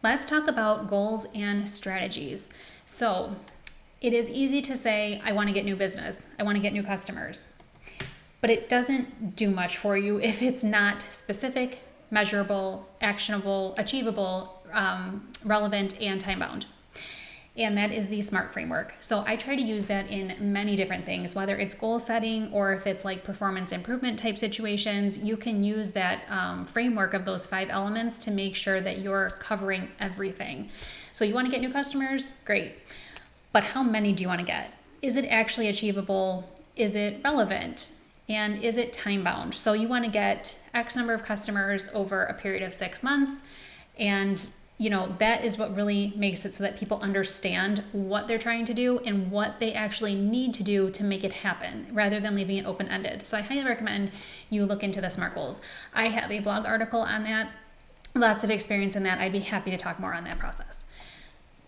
Let's talk about goals and strategies. So it is easy to say, I want to get new business. I want to get new customers. But it doesn't do much for you if it's not specific, measurable, actionable, achievable, relevant, and time-bound. And that is the S.M.A.R.T framework. So I try to use that in many different things, whether it's goal setting or if it's like performance improvement type situations. You can use that framework of those 5 elements to make sure that you're covering everything. So you want to get new customers? Great. But how many do you want to get? Is it actually achievable? Is it relevant? And is it time bound? So you want to get X number of customers over a period of 6 months. And that is what really makes it so that people understand what they're trying to do and what they actually need to do to make it happen, rather than leaving it open-ended. So I highly recommend you look into the S.M.A.R.T goals. I have a blog article on that, lots of experience in that. I'd be happy to talk more on that process.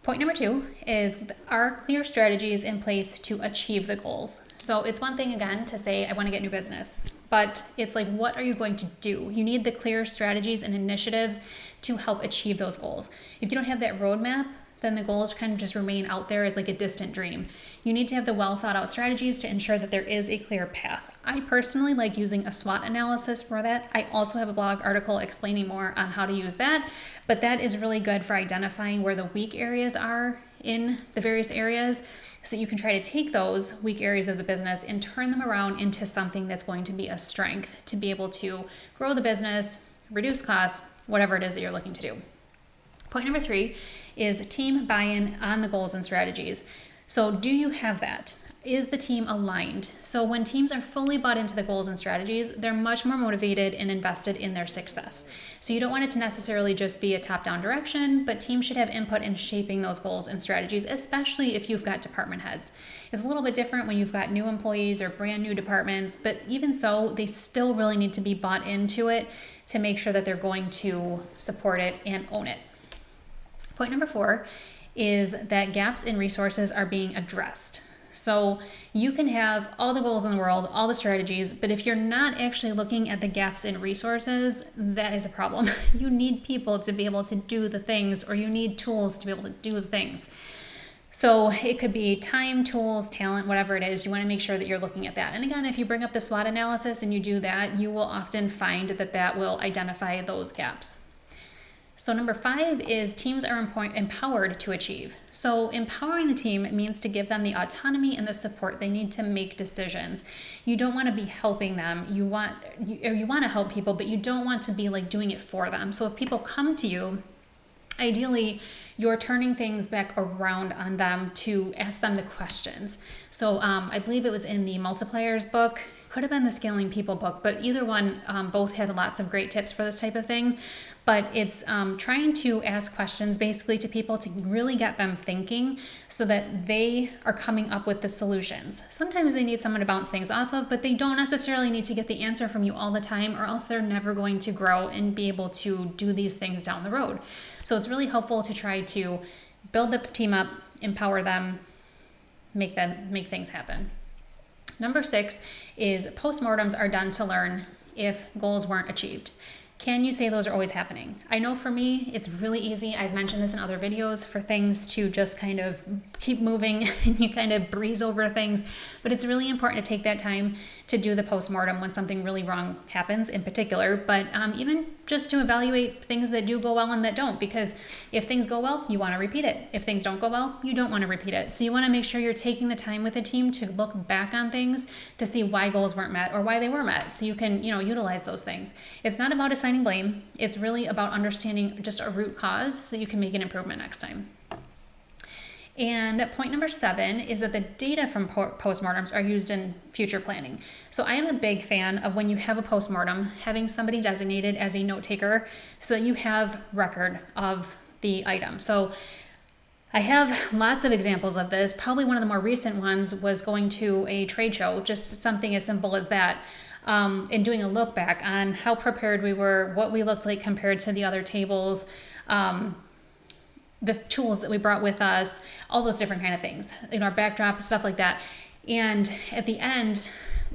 Point number 2 is, are clear strategies in place to achieve the goals? So it's one thing, again, to say, I want to get new business, but it's like, what are you going to do? You need the clear strategies and initiatives to help achieve those goals. If you don't have that roadmap, then the goals kind of just remain out there as like a distant dream. You need to have the well thought out strategies to ensure that there is a clear path. I personally like using a SWOT analysis for that. I also have a blog article explaining more on how to use that, but that is really good for identifying where the weak areas are in the various areas, so you can try to take those weak areas of the business and turn them around into something that's going to be a strength to be able to grow the business, reduce costs, whatever it is that you're looking to do. Point number 3 is team buy-in on the goals and strategies. So do you have that? Is the team aligned? So when teams are fully bought into the goals and strategies, they're much more motivated and invested in their success. So you don't want it to necessarily just be a top-down direction, but teams should have input in shaping those goals and strategies, especially if you've got department heads. It's a little bit different when you've got new employees or brand new departments, but even so, they still really need to be bought into it to make sure that they're going to support it and own it. Point number 4 is that gaps in resources are being addressed. So you can have all the goals in the world, all the strategies, but if you're not actually looking at the gaps in resources, that is a problem. You need people to be able to do the things, or you need tools to be able to do the things. So it could be time, tools, talent, whatever it is. You want to make sure that you're looking at that. And again, if you bring up the SWOT analysis and you do that, you will often find that that will identify those gaps. So number 5 is teams are empowered to achieve. So empowering the team means to give them the autonomy and the support they need to make decisions. You don't want to be helping them. You want to help people, but you don't want to be like doing it for them. So if people come to you, ideally, you're turning things back around on them to ask them the questions. So I believe it was in the Multipliers book, could have been the Scaling People book, but either one, both had lots of great tips for this type of thing. But it's trying to ask questions basically to people to really get them thinking so that they are coming up with the solutions. Sometimes they need someone to bounce things off of, but they don't necessarily need to get the answer from you all the time, or else they're never going to grow and be able to do these things down the road. So it's really helpful to try to build the team up, empower them, make things happen. Number 6 is postmortems are done to learn if goals weren't achieved. Can you say those are always happening? I know for me, it's really easy. I've mentioned this in other videos, for things to just kind of keep moving and you kind of breeze over things. But it's really important to take that time to do the postmortem when something really wrong happens in particular, but even just to evaluate things that do go well and that don't, because if things go well, you want to repeat it. If things don't go well, you don't want to repeat it. So you want to make sure you're taking the time with the team to look back on things to see why goals weren't met or why they were met, so you can, utilize those things. It's not about assigning blame. It's really about understanding just a root cause so you can make an improvement next time. And point number 7 is that the data from postmortems are used in future planning. So I am a big fan of, when you have a postmortem, having somebody designated as a note taker so that you have record of the item. So I have lots of examples of this. Probably one of the more recent ones was going to a trade show, just something as simple as that. And doing a look back on how prepared we were, what we looked like compared to the other tables, the tools that we brought with us, all those different kind of things, our backdrop, stuff like that. And at the end,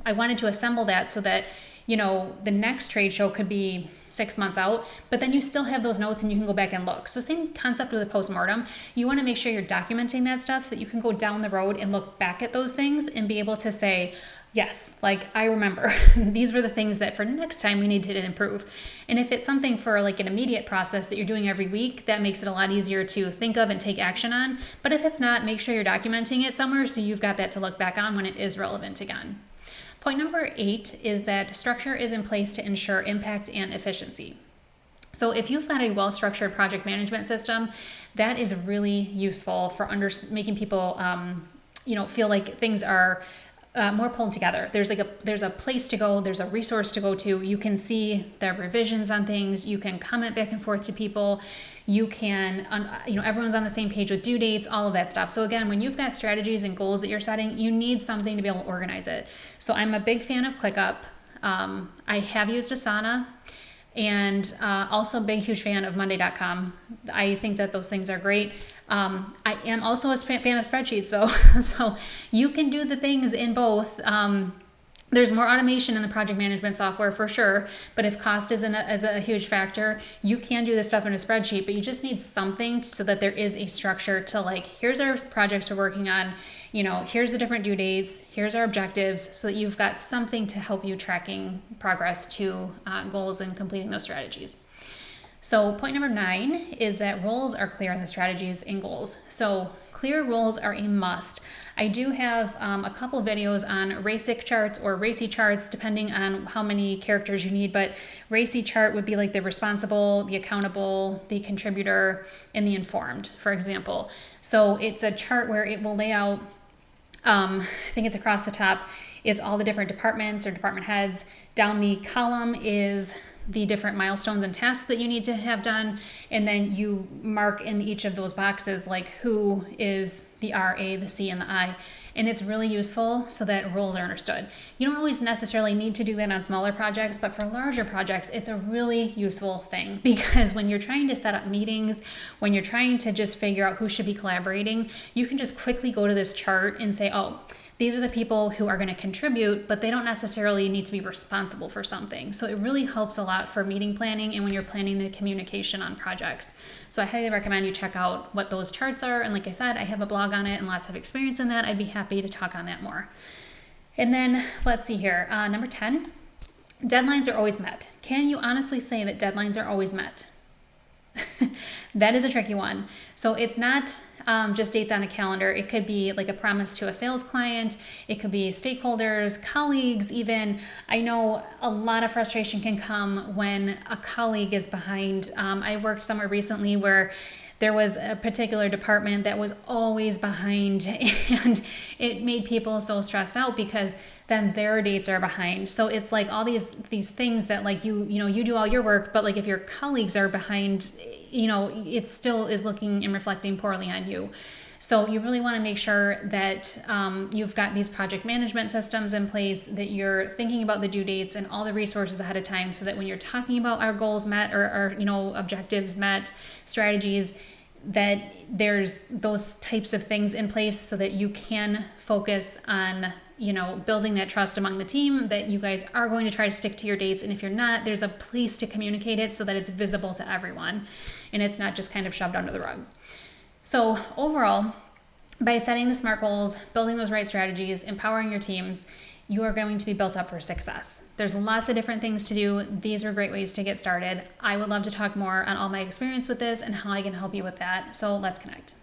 I wanted to assemble that so that, the next trade show could be 6 months out, but then you still have those notes and you can go back and look. So same concept with a postmortem. You want to make sure you're documenting that stuff so that you can go down the road and look back at those things and be able to say, yes, like I remember these were the things that for next time we need to improve. And if it's something for like an immediate process that you're doing every week, that makes it a lot easier to think of and take action on. But if it's not, make sure you're documenting it somewhere so you've got that to look back on when it is relevant again. Point number 8 is that structure is in place to ensure impact and efficiency. So if you've got a well-structured project management system, that is really useful for making people feel like things are more pulled together. There's a place to go, there's a resource to go to. You can see the revisions on things. You can comment back and forth to people. You can, everyone's on the same page with due dates, all of that stuff. So again, when you've got strategies and goals that you're setting, you need something to be able to organize it. So I'm a big fan of ClickUp. I have used Asana. And also a big, huge fan of Monday.com. I think that those things are great. I am also a fan of spreadsheets though. So you can do the things in both. There's more automation in the project management software for sure, but if cost isn't a huge factor, you can do this stuff in a spreadsheet, but you just need something so that there is a structure to like, here's our projects we're working on, here's the different due dates, here's our objectives, so that you've got something to help you tracking progress to goals and completing those strategies. So point number 9 is that roles are clear in the strategies and goals. So clear roles are a must. I do have a couple of videos on RACI charts or RACI charts, depending on how many characters you need, but RACI chart would be like the responsible, the accountable, the contributor, and the informed, for example. So it's a chart where it will lay out, I think it's across the top, it's all the different departments or department heads. Down the column is the different milestones and tasks that you need to have done. And then you mark in each of those boxes, like who is the R, A, the C, and the I. And it's really useful so that roles are understood. You don't always necessarily need to do that on smaller projects, but for larger projects, it's a really useful thing, because when you're trying to set up meetings, when you're trying to just figure out who should be collaborating, you can just quickly go to this chart and say, oh, these are the people who are going to contribute, but they don't necessarily need to be responsible for something. So it really helps a lot for meeting planning and when you're planning the communication on projects. So I highly recommend you check out what those charts are. And like I said, I have a blog on it and lots of experience in that. I'd be happy to talk on that more. And then let's see here. Number 10, deadlines are always met. Can you honestly say that deadlines are always met? That is a tricky one. So it's not just dates on a calendar. It could be like a promise to a sales client. It could be stakeholders, colleagues even. I know a lot of frustration can come when a colleague is behind. I worked somewhere recently where there was a particular department that was always behind, and it made people so stressed out because then their dates are behind. So it's like all these things that like you do all your work, but like if your colleagues are behind, it still is looking and reflecting poorly on you. So you really want to make sure that you've got these project management systems in place, that you're thinking about the due dates and all the resources ahead of time, so that when you're talking about our goals met or our objectives met, strategies, that there's those types of things in place so that you can focus on building that trust among the team, that you guys are going to try to stick to your dates. And if you're not, there's a place to communicate it so that it's visible to everyone and it's not just kind of shoved under the rug. So overall, by setting the SMART goals, building those right strategies, empowering your teams, you are going to be built up for success. There's lots of different things to do. These are great ways to get started. I would love to talk more on all my experience with this and how I can help you with that. So let's connect.